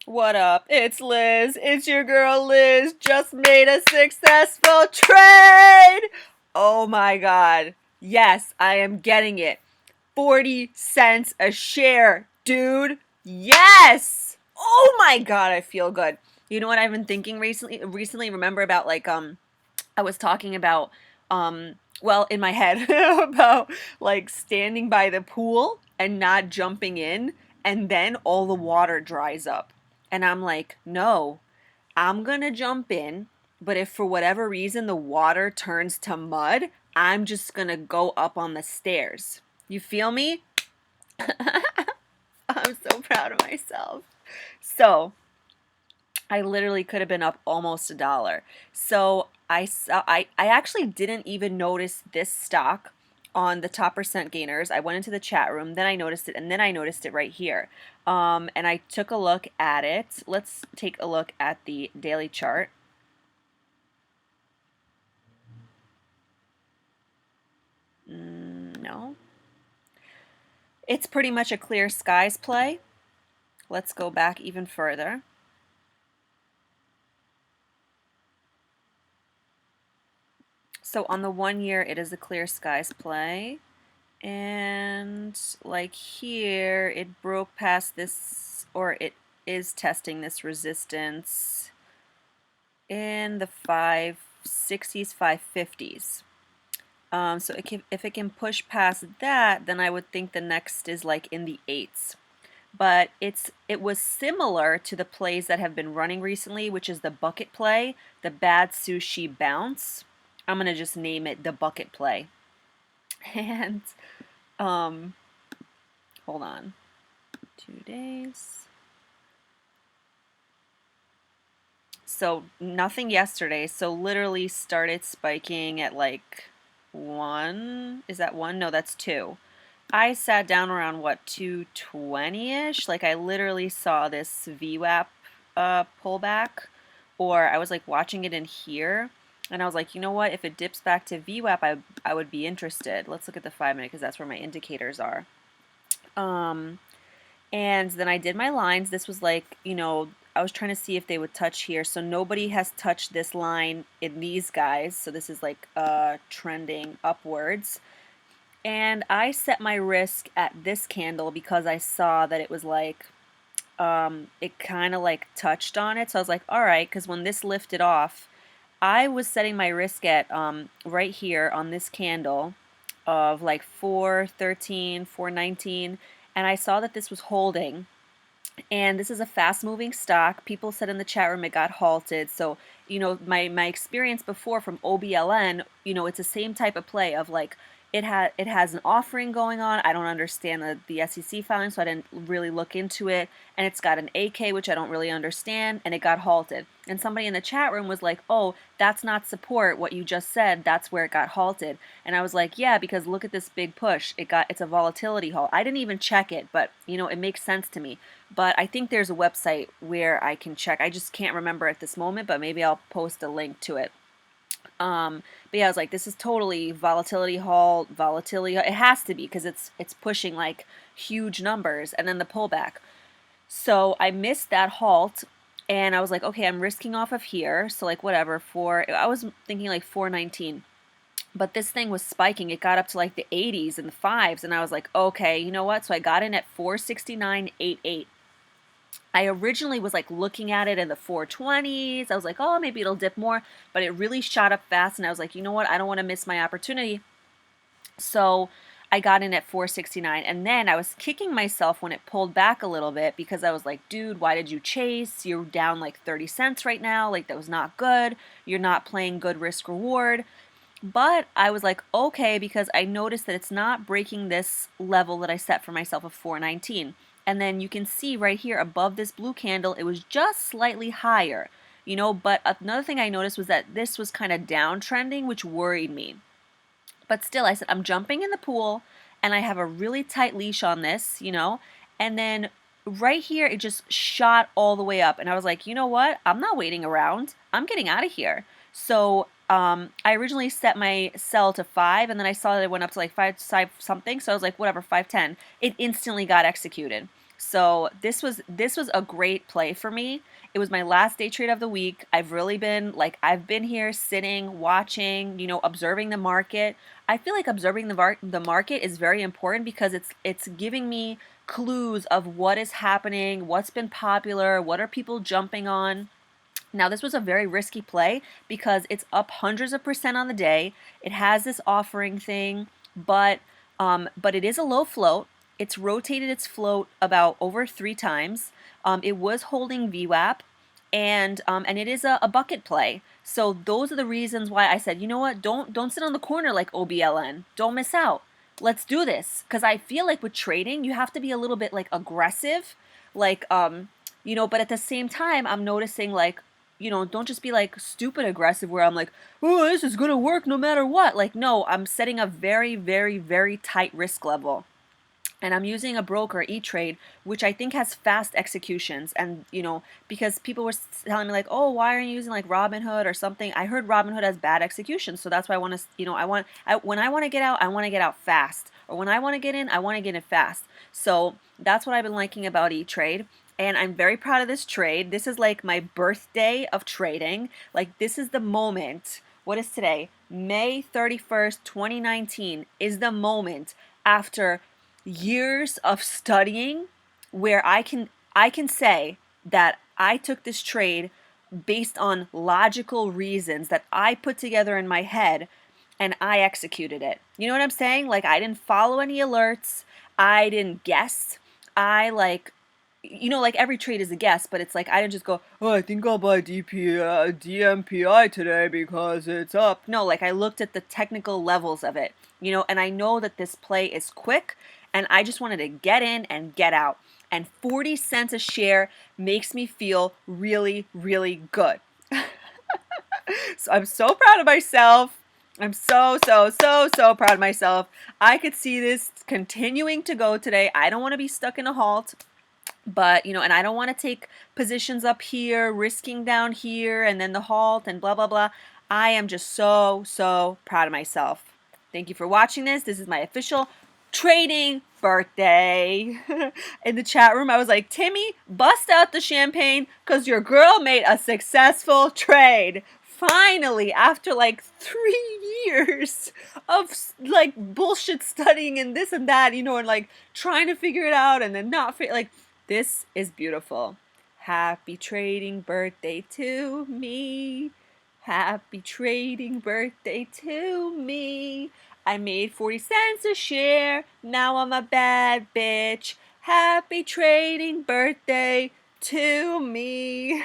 What up? It's Liz. It's your girl Liz. Just made a successful trade. Oh my god. Yes, I am getting it. 40 cents a share, dude. Yes. Oh my god, I feel good. You know what I've been thinking recently remember about I was talking about well, in my head about like standing by the pool and not jumping in and then all the water dries up. And I'm like, "No, I'm going to jump in, but if for whatever reason the water turns to mud, I'm just going to go up on the stairs." You feel me? I'm so proud of myself. So, I literally could have been up almost $1. So I actually didn't even notice this stock on the top percent gainers. I went into the chat room, then I noticed it, and then I noticed it right here. And I took a look at it. Let's take a look at the daily chart. No. It's pretty much a clear skies play. Let's go back even further. So on the 1 year, it is a clear skies play. And like here, it broke past this, or it is testing this resistance in the 560s, 550s. So if it can push past that, then I would think the next is like in the 8s. But it was similar to the plays that have been running recently, which is the bucket play, the bad sushi bounce. I'm gonna just name it the bucket play. And hold on. 2 days. So nothing yesterday. So literally started spiking at like 1. Is that 1? No, that's 2. I sat down around what, 220-ish? Like I literally saw this VWAP pullback, or I was like watching it in here, and I was like, you know what? If it dips back to VWAP, I would be interested. Let's look at the 5-minute because that's where my indicators are. And then I did my lines. This was like, I was trying to see if they would touch here. So nobody has touched this line in these guys. So this is like trending upwards. And I set my risk at this candle because I saw that it was like, it kind of like touched on it. So I was like, all right, because when this lifted off, I was setting my risk at right here on this candle of like 413, 419, and I saw that this was holding. And this is a fast moving stock. People said in the chat room it got halted. So, my experience before from OBLN, it's the same type of play of like it has an offering going on. I don't understand the SEC filing, so I didn't really look into it. And it's got an AK, which I don't really understand, and it got halted. And somebody in the chat room was like, "Oh, that's not support. What you just said, that's where it got halted." And I was like, "Yeah, because look at this big push. It's a volatility halt." I didn't even check it, but it makes sense to me. But I think there's a website where I can check. I just can't remember at this moment, but maybe I'll post a link to it. But yeah, I was like, this is totally volatility halt, volatility. It has to be because it's pushing like huge numbers, and then the pullback. So I missed that halt, and I was like, okay, I'm risking off of here. So like whatever, I was thinking like 419. But this thing was spiking. It got up to like the 80s and the 5s, and I was like, okay, you know what? So I got in at 469.88. I originally was like looking at it in the 420s. I was like, oh, maybe it'll dip more, but it really shot up fast, and I was like, you know what? I don't want to miss my opportunity. So I got in at 469, and then I was kicking myself when it pulled back a little bit because I was like, dude, why did you chase? You're down like 30 cents right now. Like, that was not good. You're not playing good risk reward. But I was like, okay, because I noticed that it's not breaking this level that I set for myself of 419. And then you can see right here above this blue candle, it was just slightly higher, but another thing I noticed was that this was kind of downtrending, which worried me. But still, I said, I'm jumping in the pool, and I have a really tight leash on this, and then right here, it just shot all the way up. And I was like, you know what? I'm not waiting around. I'm getting out of here. So I originally set my sell to 5, and then I saw that it went up to like 5 something. So I was like, whatever, 510. It instantly got executed. So this was a great play for me. It was my last day trade of the week. I've been here sitting, watching, observing the market. I feel like observing the market is very important because it's giving me clues of what is happening, what's been popular, what are people jumping on. Now, this was a very risky play because it's up hundreds of percent on the day. It has this offering thing, but it is a low float. It's rotated its float about over 3 times. It was holding VWAP, and it is a bucket play. So those are the reasons why I said, you know what? Don't sit on the corner like OBLN. Don't miss out. Let's do this because I feel like with trading, you have to be a little bit like aggressive, like but at the same time, I'm noticing like don't just be like stupid aggressive where I'm like, oh, this is gonna work no matter what. Like, no, I'm setting a very, very, very tight risk level. And I'm using a broker, E-Trade, which I think has fast executions. And, because people were telling me like, oh, why aren't you using like Robinhood or something? I heard Robinhood has bad execution. So that's why I want to, when I want to get out, I want to get out fast. Or when I want to get in, I want to get in fast. So that's what I've been liking about E-Trade. And I'm very proud of this trade. This is like my birthday of trading. Like, this is the moment. What is today? May 31st, 2019 is the moment after years of studying where I can say that I took this trade based on logical reasons that I put together in my head and I executed it. You know what I'm saying? Like, I didn't follow any alerts. I didn't guess. I like every trade is a guess, but it's like I didn't just go, oh, I think I'll buy DMPI today because it's up. No, like I looked at the technical levels of it, and I know that this play is quick, and I just wanted to get in and get out. And 40 cents a share makes me feel really, really good. So I'm so proud of myself. I'm so, so, so, so proud of myself. I could see this continuing to go today. I don't want to be stuck in a halt. But, and I don't want to take positions up here, risking down here, and then the halt and blah, blah, blah. I am just so, so proud of myself. Thank you for watching this. This is my official trading birthday. In the chat room, I was like, Timmy, bust out the champagne because your girl made a successful trade. Finally, after like 3 years of like bullshit studying and this and that, and like trying to figure it out and then not like, this is beautiful. Happy trading birthday to me. Happy trading birthday to me. I made 40 cents a share. Now I'm a bad bitch. Happy trading birthday to me.